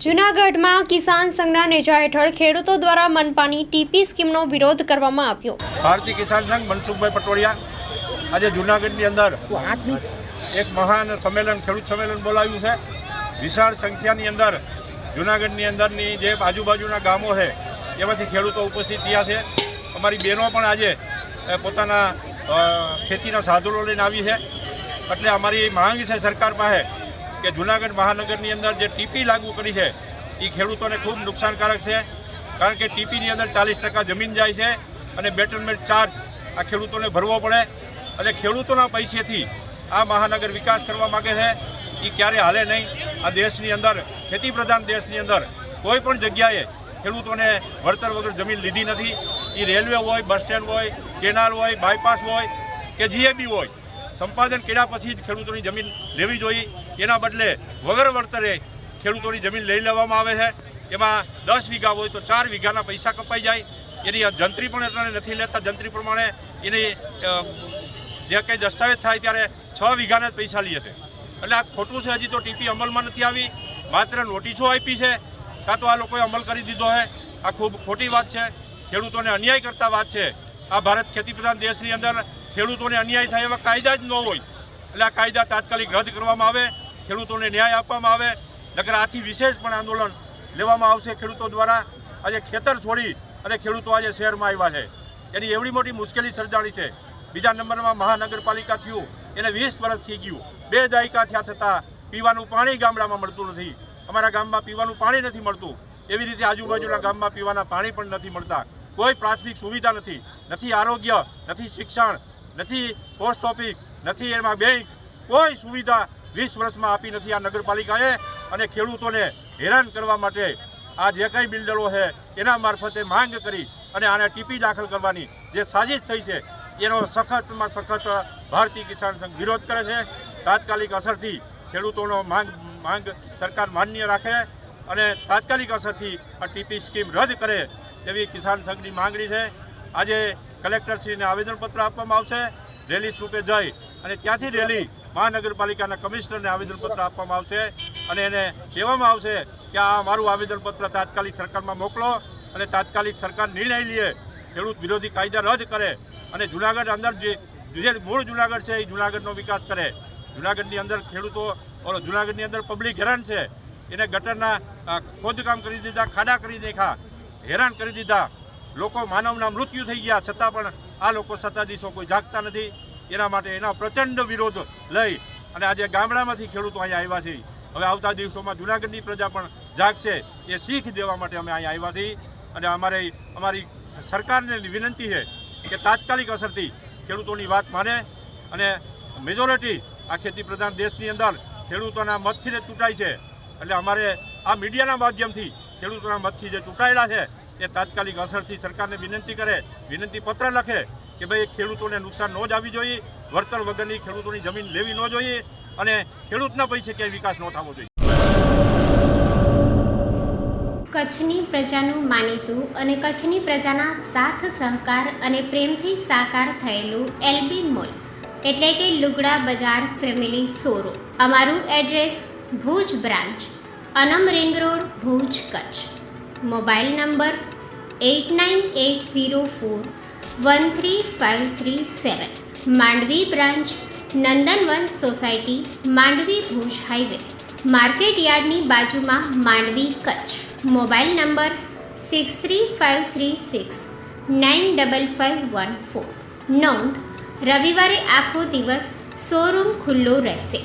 જૂનાગઢમાં કિસાન સંઘના નેજા હેઠળ ખેડૂતો દ્વારા મનપાની ટીપી સ્કીમનો વિરોધ કરવામાં આવ્યો। ભારતીય કિસાન સંઘ મનસુખભાઈ પટોડિયા આજે જૂનાગઢની અંદર એક મહાન સંમેલન ખેડૂત સંમેલન બોલાવ્યું છે। વિશાળ સંખ્યાની અંદર જૂનાગઢની અંદરની જે આજુબાજુના ગામો છે એમાંથી ખેડૂતો ઉપસ્થિત થયા છે। અમારી બહેનો પણ આજે પોતાના ખેતીના સાધનો લઈને આવી છે। એટલે અમારી માંગ છે સરકાર પાસે કે જૂનાગઢ મહાનગરની અંદર જે ટીપી લાગુ કરી છે એ ખેડૂતોને ખૂબ નુકસાનકારક છે, કારણ કે ટીપીની અંદર 40% જમીન જાય છે અને બેટરમેન્ટ ચાર્જ આ ખેડૂતોને ભરવો પડે। અને ખેડૂતોના પૈસેથી આ મહાનગર વિકાસ કરવા માગે છે એ ક્યારે હાલે નહીં। આ દેશની અંદર ખેતી પ્રધાન દેશની અંદર કોઈ પણ જગ્યાએ ખેડૂતોને વળતર વગર જમીન લીધી નથી। એ રેલવે હોય, બસ સ્ટેન્ડ હોય, કેનાલ હોય, બાયપાસ હોય કે જીએબી હોય, સંપાદન કર્યા પછી જ ખેડૂતોની જમીન લેવી જોઈએ। એના બદલે વગર વળતરે ખેડૂતોની જમીન લઈ લેવામાં આવે છે। એમાં 10 વીઘા હોય તો 4 વીઘાના પૈસા કપાઈ જાય। એની જંત્રી પણ એટલાને નથી લેતા, જંત્રી પ્રમાણે એની જે કંઈ દસ્તાવેજ થાય ત્યારે 6 વીઘાના જ પૈસા લે છે। એટલે આ ખોટું છે। હજી તો ટીપી અમલમાં નથી આવી, માત્ર નોટિસો આપી છે, કાં તો આ લોકોએ અમલ કરી દીધો છે। આ ખૂબ ખોટી વાત છે, ખેડૂતોને અન્યાય કરતા વાત છે। આ ભારત ખેતી પ્રધાન દેશની અંદર ખેડૂતોને અન્યાય થાય એવા કાયદા જ ન હોય, એટલે આ કાયદા તાત્કાલિક રદ કરવામાં આવે, ખેડૂતોને ન્યાય આપવામાં આવે। નકર આથી વિશેષ પણ આંદોલન લેવામાં આવશે ખેડૂતો દ્વારા। આજે ખેતર છોડી અને ખેડૂતો આજે શહેરમાં આવ્યા છે, એની એવડી મોટી મુશ્કેલી સર્જાણી છે। બીજા નંબરમાં મહાનગરપાલિકા થયું એને 20 વર્ષ થઈ ગયું, 2 દાયકા થયા છતાં પીવાનું પાણી ગામડામાં મળતું નથી। અમારા ગામમાં પીવાનું પાણી નથી મળતું, એવી રીતે આજુબાજુના ગામમાં પીવાના પાણી પણ નથી મળતા। કોઈ પ્રાથમિક સુવિધા નથી, નથી આરોગ્ય, નથી શિક્ષણ, નથી પોસ્ટ ઓફિસ, નથી એમાં બેંક, કોઈ સુવિધા 20 વર્ષમાં આપી નથી આ નગરપાલિકાએ। અને ખેડૂતોને હેરાન કરવા માટે આ જે કંઈ બિલ્ડરો છે એના મારફતે માંગ કરી અને આને ટીપી દાખલ કરવાની જે સાજિશ થઈ છે એનો સખતમાં સખત ભારતીય કિસાન સંઘ વિરોધ કરે છે। તાત્કાલિક અસરથી ખેડૂતોનો માંગ સરકાર માન્ય રાખે અને તાત્કાલિક અસરથી આ ટીપી સ્કીમ રદ કરે એવી કિસાન સંઘની માંગણી છે। આજે કલેક્ટરશ્રીને આવેદનપત્ર આપવામાં આવશે, રેલી સ્વરૂપે જઈ અને ત્યાંથી રેલી મહાનગરપાલિકાના કમિશનરને આવેદનપત્ર આપવામાં આવશે અને એને કહેવામાં આવશે કે આ મારું આવેદનપત્ર તાત્કાલિક સરકારમાં મોકલો અને તાત્કાલિક સરકાર નિર્ણય લે, ખેડૂત વિરોધી કાયદા રદ કરે અને જૂનાગઢ અંદર જે મૂળ જૂનાગઢ છે એ જૂનાગઢનો વિકાસ કરે। જૂનાગઢની અંદર ખેડૂતો જૂનાગઢની અંદર પબ્લિક હેરાન છે, એને ગટરના ખોદકામ કરી દીધા, ખાડા કરી નાખ્યા, હેરાન કરી દીધા, લોકો માનવના મૃત્યુ થઈ ગયા, છતાં પણ આ લોકો સત્તાધીશો કોઈ જાગતા નથી। એના માટે એના પ્રચંડ વિરોધ લઈ અને આજે ગામડામાંથી ખેડૂતો અહીંયા આવ્યા છે। હવે આવતા દિવસોમાં જૂનાગઢની પ્રજા પણ જાગશે, એ શીખ દેવા માટે અમે અહીંયા આવ્યા છીએ। અને અમારી સરકારને વિનંતી છે કે તાત્કાલિક અસરથી ખેડૂતોની વાત માને અને મેજોરિટી આ ખેતી પ્રધાન દેશની અંદર ખેડૂતોના મતથી જ ચૂંટાય છે। એટલે અમારે આ મીડિયાના માધ્યમથી ખેડૂતોના મતથી જે ચૂંટાયેલા છે એ તાત્કાલિક અસરથી સરકારને વિનંતી કરે, વિનંતી પત્ર લખે કે ભાઈ ખેડૂતોને નુકસાન ન જ આવી જોઈએ, વળતર વગરની ખેડૂતોની જમીન લેવી ન જોઈએ અને ખેડૂતના પૈસે ક્યાંય વિકાસ ન થવો જોઈએ। કચ્છની પ્રજાનું માનીતું અને કચ્છની પ્રજાના સાથ સહકાર અને પ્રેમથી સાકાર થયેલું એલબી મોલ એટલે કે લુગડા બજાર ફેમિલી શોરૂમ। અમારું address Bhuj branch, Anam ring road, Bhuj, Kutch. Mobile number 8980413537। Mandvi branch, Nandanvan society, Mandvi, Bhuj highway, market યાર્ડની બાજુમાં, માંડવી, કચ્છ। Mobile number 6353695514। નોંધ: રવિવારે આખો દિવસ શોરૂમ ખુલ્લો રહેશે।